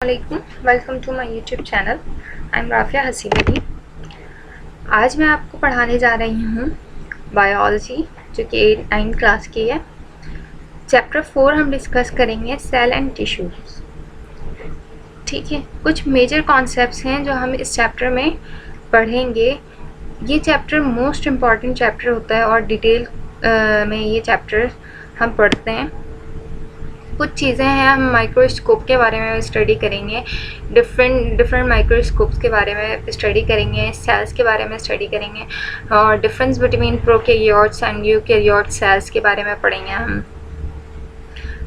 अस्सलामुअलैकुम, welcome to my YouTube channel. I am Rafia Haseeb Ali. आज मैं आपको पढ़ाने जा रही हूँ बायोलॉजी, जो कि 9th क्लास की है। चैप्टर 4 हम डिस्कस करेंगे सेल एंड टिश्यूज। ठीक है, कुछ मेजर कॉन्सेप्ट्स हैं जो हम इस चैप्टर में पढ़ेंगे। ये चैप्टर मोस्ट इम्पॉर्टेंट चैप्टर होता है और डिटेल में ये चैप्टर हम पढ़ते हैं। कुछ चीज़ें हैं, हम माइक्रोस्कोप के बारे में स्टडी करेंगे, डिफरेंट माइक्रोस्कोप्स के बारे में स्टडी करेंगे, सेल्स के बारे में स्टडी करेंगे और difference between prokaryotes and eukaryote cells के बारे में पढ़ेंगे। हम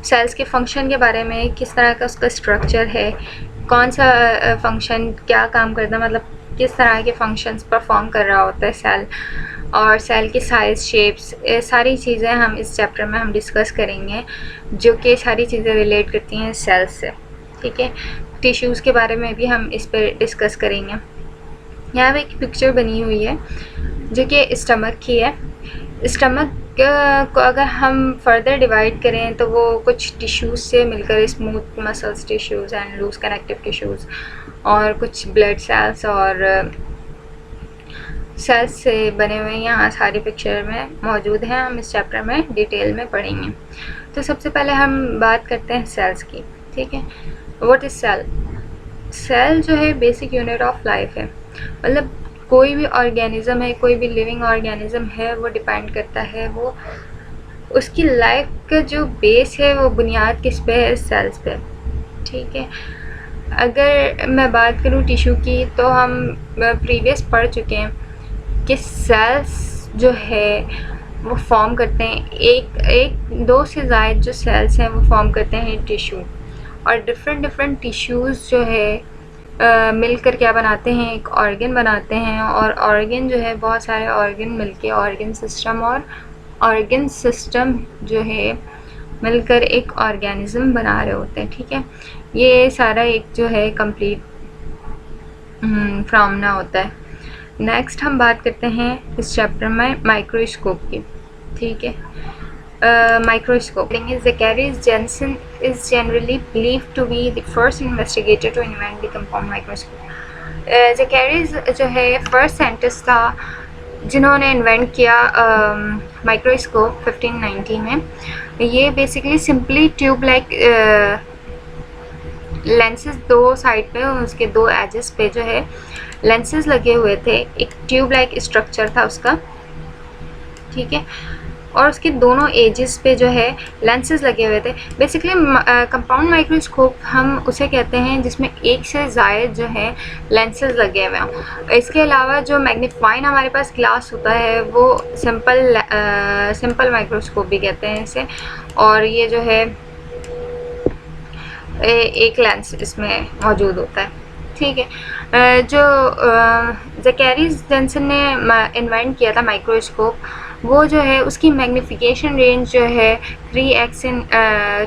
सेल्स के फंक्शन के बारे में, किस तरह का उसका स्ट्रक्चर है, कौन सा फंक्शन क्या काम करता है, मतलब किस तरह के फंक्शंस परफॉर्म कर रहा होता है सेल, और सेल के साइज, शेप्स, सारी चीज़ें हम इस चैप्टर में हम डिस्कस करेंगे, जो कि सारी चीज़ें रिलेट करती हैं सेल्स से। ठीक है, टिश्यूज़ के बारे में भी हम इस पर डिस्कस करेंगे। यहाँ पे एक पिक्चर बनी हुई है जो कि स्टमक की है। स्टमक को अगर हम फर्दर डिवाइड करें तो वो कुछ टिश्यूज़ से मिलकर, smooth muscles tissues and loose connective tissues और कुछ ब्लड सेल्स और सेल्स से बने हुए यहाँ सारी पिक्चर में मौजूद हैं। हम इस चैप्टर में डिटेल में पढ़ेंगे। तो सबसे पहले हम बात करते हैं सेल्स की। ठीक है, व्हाट इज़ सेल? सेल जो है बेसिक यूनिट ऑफ लाइफ है। मतलब कोई भी ऑर्गेनिज़म है, कोई भी लिविंग ऑर्गेनिज़म है, वो डिपेंड करता है, वो उसकी लाइफ का जो बेस है वो बुनियाद किस पे है? सेल्स पे। ठीक है, अगर मैं बात करूँ टिश्यू की, तो हम प्रीवियस पढ़ चुके हैं कि सेल्स जो है वो फॉर्म करते हैं, एक दो से ज़ायद जो सेल्स हैं वो फॉर्म करते हैं टिश्यू, और डिफरेंट टिश्यूज़ जो है मिलकर क्या बनाते हैं? एक ऑर्गन बनाते हैं, और ऑर्गन जो है बहुत सारे ऑर्गन मिलके ऑर्गन सिस्टम, और ऑर्गन सिस्टम जो है मिलकर एक ऑर्गेनिज्म बना रहे होते हैं। ठीक है, ये सारा एक जो है कंप्लीट फार्मूला होता है। नेक्स्ट हम बात करते हैं इस चैप्टर में माइक्रोस्कोप की। ठीक है, microscope. Zacharias Janssen is generally believed to be the first investigator to invent the compound microscope. ज़ेकेरिस जो है फर्स्ट साइंटिस्ट था जिन्होंने इन्वेंट किया माइक्रोस्कोप 1590 में। ये basically simply tube like lenses, दो साइड पे उसके दो एजेस पे जो है लेंसेज लगे हुए थे, एक ट्यूब लाइक स्ट्रक्चर था उसका। ठीक है, और उसके दोनों एजेस पे जो है लेंसेज लगे हुए थे। बेसिकली कंपाउंड माइक्रोस्कोप हम उसे कहते हैं जिसमें एक से ज़ायद जो है लेंसेज लगे हुए हों। इसके अलावा जो मैग्नीफाइंग हमारे पास ग्लास होता है वो सिंपल माइक्रोस्कोप भी कहते हैं इसे, और ये जो है एक लेंस इसमें मौजूद होता है। ठीक है, जो ज़ेकेरिस जेनसन ने इन्वेंट किया था माइक्रोस्कोप, वो जो है उसकी मैग्नीफिकेशन रेंज जो है 3x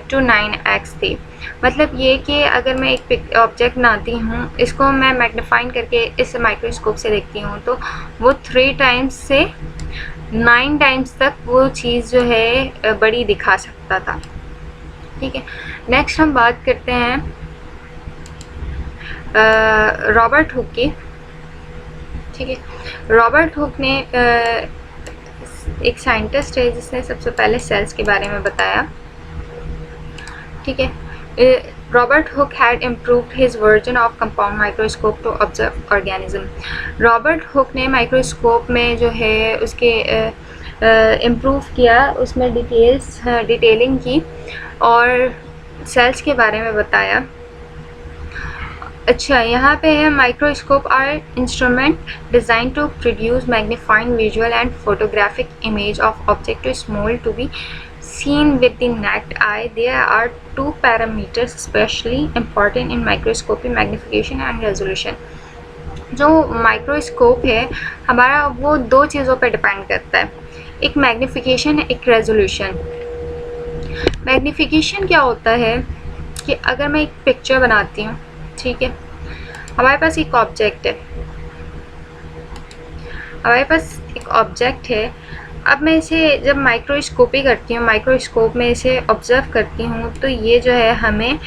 to 9x थी। मतलब ये कि अगर मैं एक ऑब्जेक्ट बनाती हूँ, इसको मैं मैग्नीफाइंग करके इस माइक्रोस्कोप से देखती हूँ, तो वो 3 टाइम्स से 9 टाइम्स तक वो चीज़ जो है बड़ी दिखा सकता था। ठीक है, नेक्स्ट हम बात करते हैं रॉबर्ट हुक की। ठीक है, रॉबर्ट हुक ने एक साइंटिस्ट है जिसने सबसे पहले सेल्स के बारे में बताया। ठीक है, Robert Hooke had improved his version of compound microscope to observe organism. Robert Hooke ने माइक्रोस्कोप में जो है उसके इम्प्रूव किया, उसमें डिटेलिंग की और सेल्स के बारे में बताया। अच्छा, यहाँ पे है microscope are instrument design to produce magnifying visual and photographic image of object too small to be seen with the naked eye. There are two parameters especially important in microscopy: magnification and resolution. जो microscope है हमारा, वो दो चीज़ों पर depend करता है, एक मैग्निफिकेशन, एक रेजोल्यूशन। मैग्निफिकेशन क्या होता है कि अगर मैं एक पिक्चर बनाती हूँ, ठीक है, हमारे पास एक ऑब्जेक्ट है, अब मैं इसे जब माइक्रोस्कोपी करती हूँ, माइक्रोस्कोप में इसे ऑब्जर्व करती हूँ, तो ये जो है हमें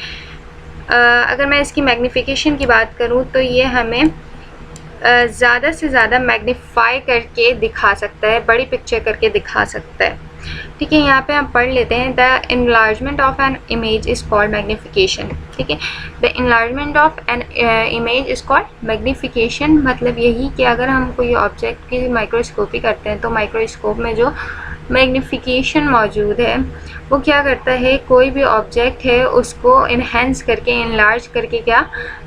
अगर मैं इसकी मैग्नीफिकेशन की बात करूँ तो ये हमें ज़्यादा से ज़्यादा मैग्नीफाई करके दिखा सकता है, बड़ी पिक्चर करके दिखा सकता है। ठीक है, यहाँ पे हम पढ़ लेते हैं the enlargement of an image is called magnification. ठीक है, the enlargement of an image is called magnification. मतलब यही कि अगर हम कोई ऑब्जेक्ट की माइक्रोस्कोपी करते हैं तो माइक्रोस्कोप में जो मैग्नीफिकेशन मौजूद है वो क्या करता है, कोई भी ऑब्जेक्ट है उसको इन्हेंस करके, इनलार्ज करके क्या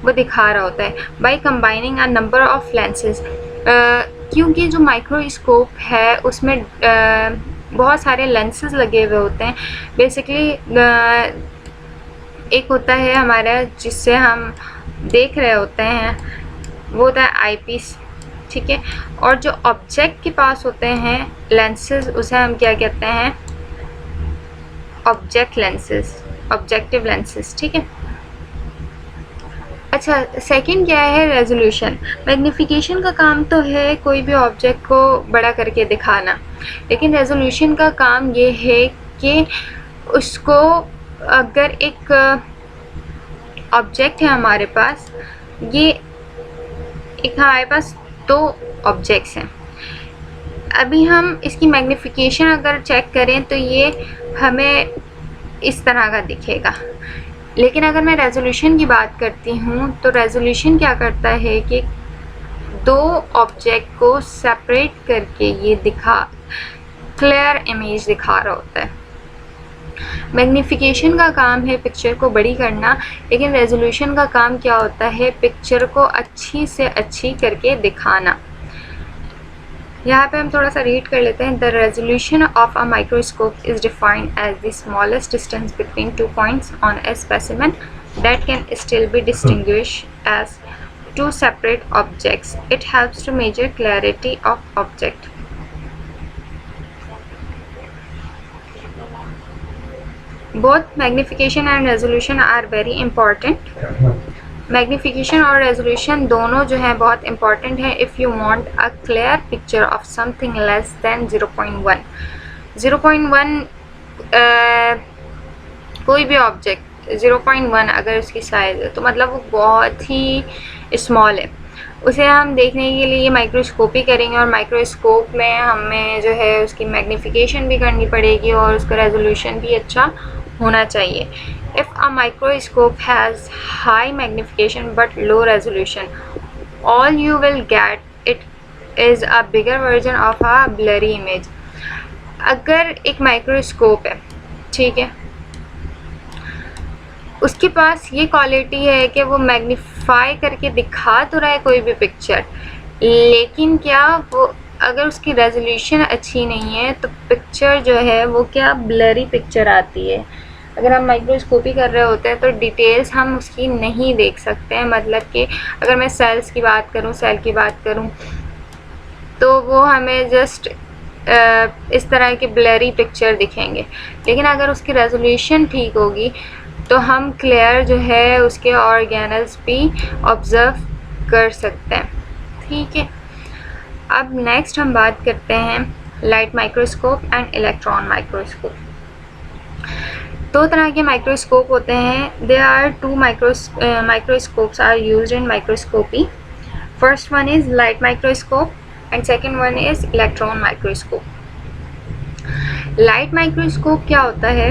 वो दिखा रहा होता है by combining a number of lenses. क्योंकि जो माइक्रोस्कोप है उसमें बहुत सारे लेंसेज लगे हुए होते हैं। बेसिकली एक होता है हमारा जिससे हम देख रहे होते हैं, वो होता है आईपीस। ठीक है, और जो ऑब्जेक्ट के पास होते हैं लेंसेज उसे हम क्या कहते हैं, ऑब्जेक्ट लेंसेज, ऑब्जेक्टिव लेंसेज। ठीक है, अच्छा सेकंड क्या है, रेजोल्यूशन। मैग्नीफिकेशन का काम तो है कोई भी ऑब्जेक्ट को बड़ा करके दिखाना, लेकिन रेजोल्यूशन का काम ये है कि उसको, अगर एक ऑब्जेक्ट है हमारे पास, ये एक हमारे पास दो ऑब्जेक्ट्स हैं, अभी हम इसकी मैग्नीफिकेशन अगर चेक करें तो ये हमें इस तरह का दिखेगा। लेकिन अगर मैं रेजोल्यूशन की बात करती हूँ तो रेजोल्यूशन क्या करता है कि दो ऑब्जेक्ट को सेपरेट करके ये क्लियर इमेज दिखा रहा होता है। मैग्नीफिकेशन का काम है पिक्चर को बड़ी करना, लेकिन रेजोल्यूशन का काम क्या होता है, पिक्चर को अच्छी से अच्छी करके दिखाना। यहाँ पे हम थोड़ा सा रीड कर लेते हैं। The resolution of a microscope is defined as the smallest distance between 2 points on a specimen that can still be distinguished as 2 separate objects. It helps to measure clarity of object. Both magnification and resolution are very important. Magnification और resolution दोनों जो हैं बहुत important है if you want a clear picture of something less than 0.1। 0.1 कोई भी object 0.1 अगर उसकी साइज़ है तो मतलब वो बहुत ही स्मॉल है, उसे हम देखने के लिए माइक्रोस्कोपी करेंगे और माइक्रोस्कोप में हमें जो है उसकी मैग्नीफिकेशन भी करनी पड़ेगी और उसका रेजोल्यूशन भी अच्छा होना चाहिए। If a microscope has high magnification but low resolution, all you will get it is a bigger version of a blurry image। अगर एक माइक्रोस्कोप है, ठीक है, उसके पास ये क्वालिटी है कि वो मैग्नीफाई करके दिखा तो रहा है कोई भी पिक्चर, लेकिन क्या वो अगर उसकी रेजोल्यूशन अच्छी नहीं है तो पिक्चर जो है वो क्या ब्लरी पिक्चर आती है। अगर हम माइक्रोस्कोपी कर रहे होते हैं तो डिटेल्स हम उसकी नहीं देख सकते हैं। मतलब कि अगर मैं सेल्स की बात करूं, सेल की बात करूं तो वो हमें जस्ट इस तरह के ब्लरी पिक्चर दिखेंगे, लेकिन अगर उसकी रेजोल्यूशन ठीक होगी तो हम क्लियर जो है उसके ऑर्गेनल्स भी ऑब्ज़र्व कर सकते हैं। ठीक है, अब नेक्स्ट हम बात करते हैं light microscope and electron microscope. दो तरह के माइक्रोस्कोप होते हैं। There are 2 microscopes are used in microscopy. First one is light microscope and second one is electron microscope. Light microscope क्या होता है,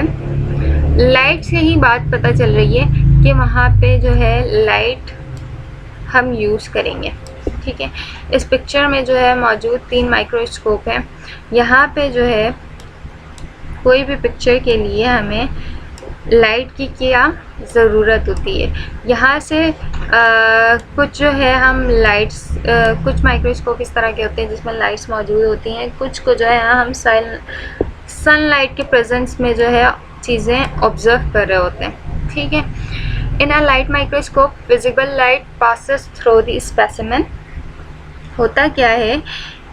लाइट से ही बात पता चल रही है कि वहाँ पे जो है लाइट हम यूज़ करेंगे। ठीक है, इस पिक्चर में जो है मौजूद 3 माइक्रोस्कोप हैं। यहाँ पे जो है कोई भी पिक्चर के लिए हमें लाइट की क्या ज़रूरत होती है। यहाँ से कुछ जो है हम लाइट्स, कुछ माइक्रोस्कोप इस तरह के होते हैं जिसमें लाइट्स मौजूद होती हैं, कुछ को जो है हम सनलाइट के प्रेजेंस में जो है चीज़ें ऑब्जर्व कर रहे होते हैं। ठीक है, in a light microscope visible light passes through the specimen. होता क्या है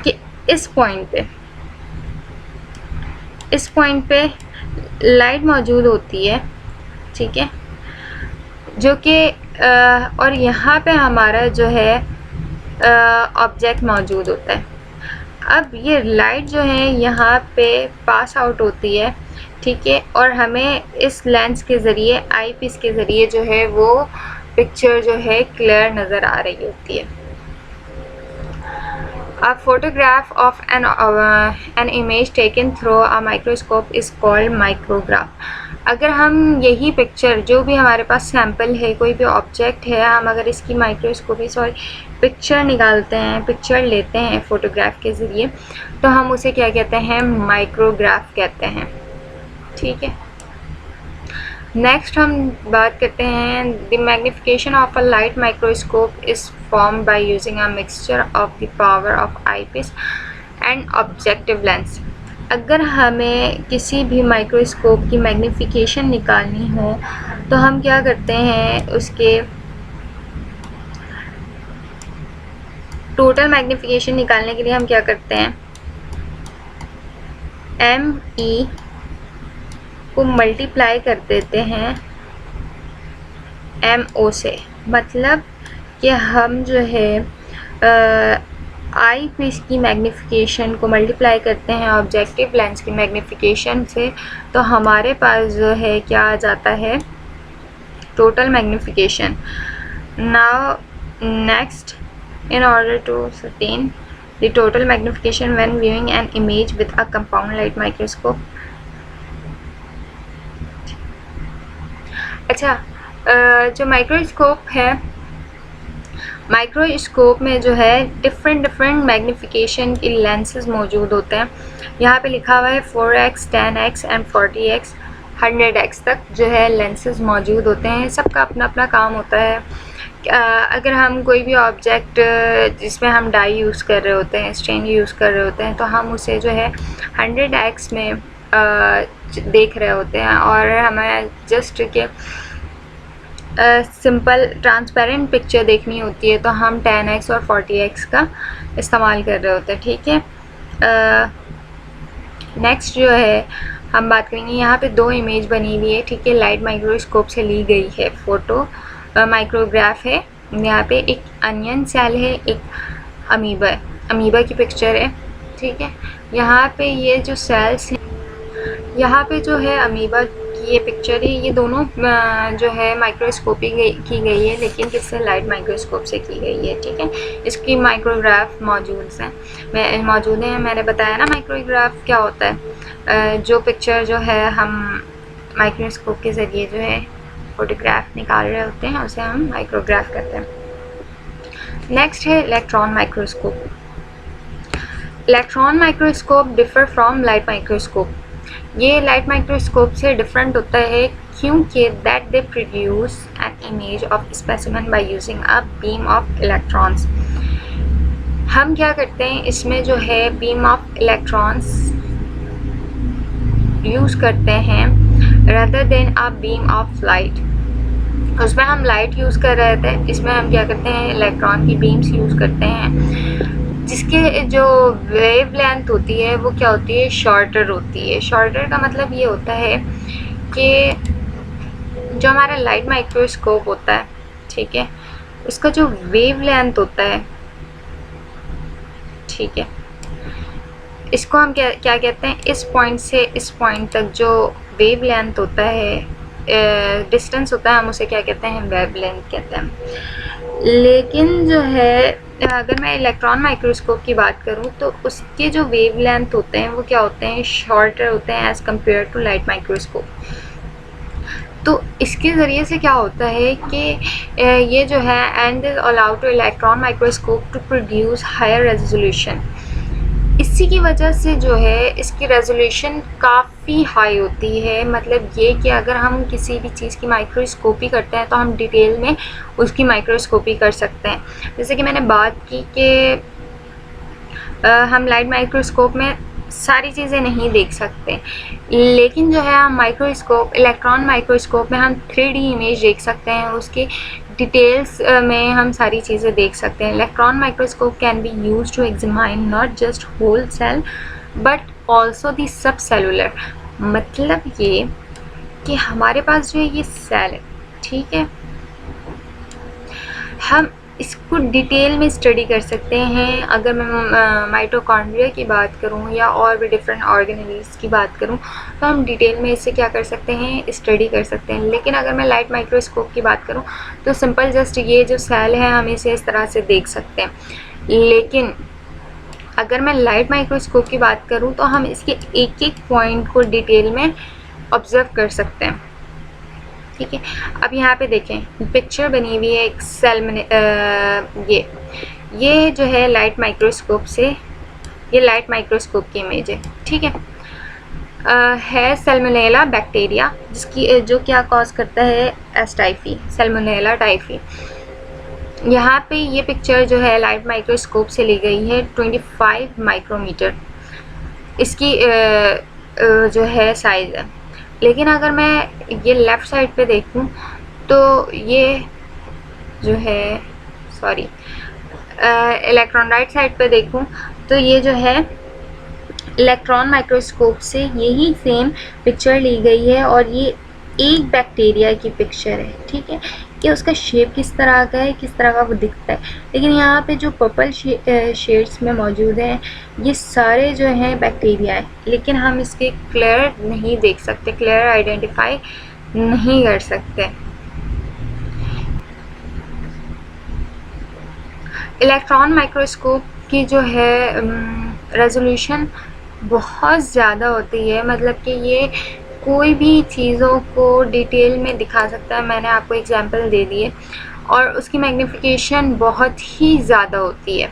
कि इस पॉइंट पे लाइट मौजूद होती है, ठीक है, जो कि और यहाँ पे हमारा जो है ऑब्जेक्ट मौजूद होता है। अब ये लाइट जो है यहाँ पे पास आउट होती है, ठीक है, और हमें इस लेंस के ज़रिए, आई पीस के ज़रिए जो है वो पिक्चर जो है क्लियर नज़र आ रही होती है। A photograph of an image taken through a microscope is called micrograph। अगर हम यही पिक्चर, जो भी हमारे पास सैम्पल है, कोई भी ऑब्जेक्ट है, हम अगर इसकी पिक्चर निकालते हैं, पिक्चर लेते हैं फ़ोटोग्राफ के ज़रिए, तो हम उसे क्या कहते हैं? माइक्रोग्राफ कहते हैं। ठीक है, नेक्स्ट हम बात करते हैं the magnification of a light microscope is form by using a mixture of the power of eyepiece and objective lens. अगर हमें किसी भी माइक्रोस्कोप की मैग्निफिकेशन निकालनी हो तो हम क्या करते हैं? उसके टोटल मैग्निफिकेशन निकालने के लिए हम क्या करते हैं? ME को मल्टीप्लाई कर देते हैं MO से। मतलब कि हम जो है आई पीस की मैग्निफिकेशन को मल्टीप्लाई करते हैं ऑब्जेक्टिव लेंस की मैग्निफिकेशन से, तो हमारे पास जो है क्या आ जाता है? Total magnification. Now next, in order to ascertain the total magnification when viewing an image with a compound light microscope। अच्छा, जो माइक्रोस्कोप है, माइक्रोस्कोप में जो है डिफरेंट मैग्निफिकेशन के लेंसेज मौजूद होते हैं। यहाँ पे लिखा हुआ है 4x, 10x and 40x, 100x तक जो है लेंसेज मौजूद होते हैं। सबका अपना अपना काम होता है। अगर हम कोई भी ऑब्जेक्ट जिसमें हम डाई यूज़ कर रहे होते हैं, स्ट्रेन यूज़ कर रहे होते हैं, तो हम उसे जो है 100x में देख रहे होते हैं, और हमें जस्ट के सिंपल ट्रांसपेरेंट पिक्चर देखनी होती है तो हम 10x और 40x का इस्तेमाल कर रहे होते हैं। ठीक है, नेक्स्ट जो है हम बात करेंगे, यहाँ पे दो इमेज बनी हुई है। ठीक है, लाइट माइक्रोस्कोप से ली गई है फ़ोटो, माइक्रोग्राफ है। यहाँ पे एक अनियन सेल है, एक अमीबा की पिक्चर है। ठीक है, यहाँ पे ये जो सेल्स हैं, यहाँ पे जो है अमीबा की ये पिक्चर है, ये दोनों जो है माइक्रोस्कोपी की गई है, लेकिन किससे? लाइट माइक्रोस्कोप से की गई है। ठीक है, इसकी माइक्रोग्राफ मौजूद हैं। मैंने बताया ना माइक्रोग्राफ क्या होता है। जो पिक्चर जो है हम माइक्रोस्कोप के ज़रिए जो है फोटोग्राफ निकाल रहे होते हैं, उसे हम माइक्रोग्राफ कहते हैं। नेक्स्ट है electron microscope. Electron microscope differ from light microscope. ये लाइट माइक्रोस्कोप से डिफरेंट होता है क्योंकि that they produce an image of specimen bye using a beam of electrons. हम क्या करते हैं? इसमें जो है बीम ऑफ इलेक्ट्रॉन्स यूज़ करते हैं rather than a beam of light। उसमें हम लाइट यूज़ कर रहे थे, इसमें हम क्या करते हैं? इलेक्ट्रॉन की बीम्स यूज़ करते हैं, जिसके जो वेव लेंथ होती है वो क्या होती है? शॉर्टर होती है। शॉर्टर का मतलब ये होता है कि जो हमारा लाइट माइक्रोस्कोप होता है, ठीक है, उसका जो वेव लेंथ होता है, ठीक है, इसको हम क्या कहते हैं? इस पॉइंट से इस पॉइंट तक जो वेव लेंथ होता है, डिस्टेंस होता है, हम उसे क्या कहते हैं? वेव लेंथ कहते हैं। लेकिन जो है अगर मैं इलेक्ट्रॉन माइक्रोस्कोप की बात करूं तो उसके जो वेव लेंथ होते हैं वो क्या होते हैं? शॉर्टर होते हैं as compare to light microscope. तो इसके ज़रिए से क्या होता है कि ये जो है and is allow to electron microscope to produce higher resolution. इसी की वजह से जो है इसकी रेजोल्यूशन काफ़ी हाई होती है। मतलब ये कि अगर हम किसी भी चीज़ की माइक्रोस्कोपी करते हैं तो हम डिटेल में उसकी माइक्रोस्कोपी कर सकते हैं। जैसे कि मैंने बात की कि हम लाइट माइक्रोस्कोप में सारी चीज़ें नहीं देख सकते, लेकिन जो है हम इलेक्ट्रॉन माइक्रोस्कोप में हम 3D इमेज देख सकते हैं, उसकी डिटेल्स में हम सारी चीज़ें देख सकते हैं। Electron microscope can be used to examine not just whole cell but also the subcellular. मतलब ये कि हमारे पास जो है ये सेल है, ठीक है, हम इसको डिटेल में स्टडी कर सकते हैं। अगर मैं माइटोकॉन्ड्रिया की बात करूं या और भी डिफरेंट ऑर्गेनेल्स की बात करूं तो हम डिटेल में इससे क्या कर सकते हैं, स्टडी कर सकते हैं। लेकिन अगर मैं लाइट माइक्रोस्कोप की बात करूं तो सिंपल जस्ट ये जो सेल है हम इसे इस तरह से देख सकते हैं। लेकिन अगर मैं लाइट माइक्रोस्कोप की बात करूं तो हम इसके एक एक पॉइंट को डिटेल में ऑब्जर्व कर सकते हैं। ठीक है, अब यहाँ पे देखें पिक्चर बनी हुई है एक सेल में, ये जो है लाइट माइक्रोस्कोप से, ये लाइट माइक्रोस्कोप की इमेज है। ठीक है सैल्मोनेला बैक्टीरिया जिसकी जो क्या कॉज करता है एस टाइफी, सैल्मोनेला टाइफी। यहाँ पे ये पिक्चर जो है लाइट माइक्रोस्कोप से ली गई है 25 माइक्रोमीटर इसकी जो है साइज़ है। लेकिन अगर मैं ये लेफ़्ट साइड पे देखूं तो ये जो है इलेक्ट्रॉन राइट साइड पे देखूं तो ये जो है इलेक्ट्रॉन माइक्रोस्कोप से यही सेम पिक्चर ली गई है और ये एक बैक्टीरिया की पिक्चर है। ठीक है, कि उसका शेप किस तरह का है, किस तरह का वो दिखता है। लेकिन यहाँ पे जो पर्पल शेड्स में मौजूद हैं ये सारे जो हैं बैक्टीरिया है, लेकिन हम इसके क्लियर नहीं देख सकते, क्लियर आइडेंटिफाई नहीं कर सकते। इलेक्ट्रॉन माइक्रोस्कोप की जो है रेजोल्यूशन बहुत ज़्यादा होती है, मतलब कि ये कोई भी चीज़ों को डिटेल में दिखा सकता है। मैंने आपको एग्जांपल दे दिए और उसकी मैग्नीफिकेशन बहुत ही ज़्यादा होती है।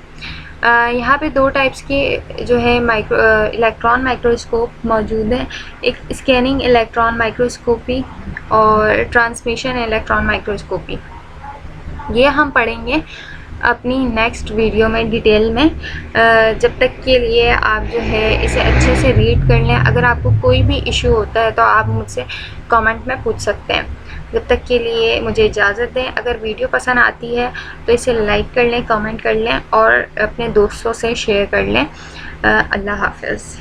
यहाँ पे दो टाइप्स के जो है इलेक्ट्रॉन माइक्रोस्कोप मौजूद हैं, एक स्कैनिंग इलेक्ट्रॉन माइक्रोस्कोपी और ट्रांसमिशन इलेक्ट्रॉन माइक्रोस्कोपी। ये हम पढ़ेंगे अपनी नेक्स्ट वीडियो में डिटेल में। जब तक के लिए आप जो है इसे अच्छे से रीड कर लें। अगर आपको कोई भी इशू होता है तो आप मुझसे कमेंट में पूछ सकते हैं। जब तक के लिए मुझे इजाज़त दें। अगर वीडियो पसंद आती है तो इसे लाइक कर लें, कमेंट कर लें और अपने दोस्तों से शेयर कर लें। अल्लाह हाफ़िज़।